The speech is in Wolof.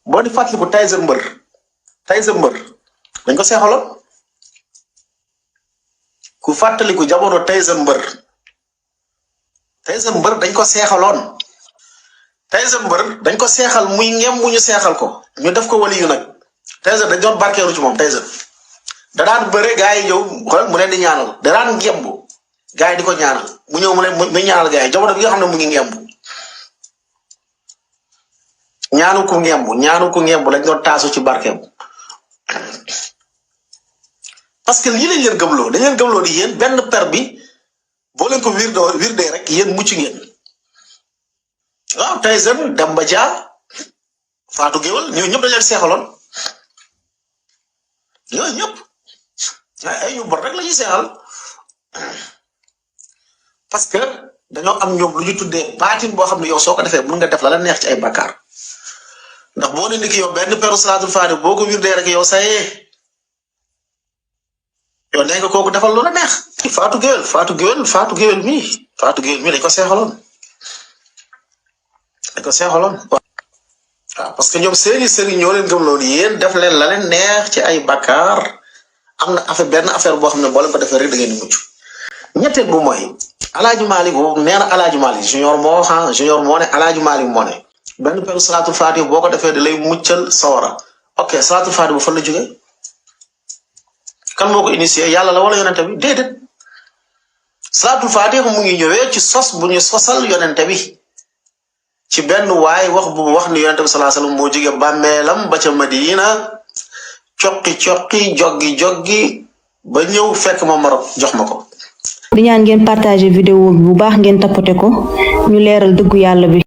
boo di fàttaliku Tyson mbër dañ ko seexaloon ku fàttaliku jamono Tyson mbër dañ ko seexaloon Tyson mbër dañ ko seexal muy ngem bu ñu seexal ko ñu def ko wali yu nag Tyson dañ doon barkeelu ci moom Tyson da daan bëre gaa yi ñëw xool mu leen di ñaanal da daan ngemb gaa yi di ko ñaanal mu ñëw mu ñaanal gaa yi jamono bi nga xam ne mu ngi ngemb ñaanu ko ngemb lañ doon taasu ci barkeem parce que lii lañ leen gëmloo dañ leen gëmloo di yéen benn per bi boo leen ko wirdee rek yéen mucc ngeen waaw Tyson Demba Dia Fatou Guewel ñoo ñëpp dañ leen seexaloon ñooñu ñëpp ay ñu bon rek la ñuy seexal parce que dañoo am ñoom lu ñu tuddee baatin boo xam ne yow soo ko defee mën nga def la neex ci ay bakkaar ndax boo ne ni ki yow benn peru salaatul faatiha boo ko wirdee rek yow sayee yow nee nga kooku defal lu la neex. Fatou Guewel mii dañ ko seexaloon waaw parce que ñoom seeni sëriñ ñoo leen gëm loolu yéen def leen la leen neex ci ay bakkaar am na benn affaire boo xam ne boo leen ko defee rek da ngeen di mucc. ñetteel bu mooy Alaaji Malik boobu nee na Alaaji Malik junior moo ne Alaaji Malik moo ne benn peru salaatul faatiha boo ko defee da lay muccal sawara ok salaatul faatiha bu fan la jógee kan moo ko initié yàlla la wala yonente bi déedéet salaatul faatiha mu ngi ñëwee ci sos bu ñu sosal yonente bi ci benn waay wax bu wax ni yonente bi sallallahu alayhi wasallam moo jóge bàmmeelam ba ca Madina coqi joggi ba ñëw fekk ma Maroc jox ma ko. di ñaan ngeen partager vidéo bi bu baax ngeen tapoter ko ñu leeral dëggu yàlla bi.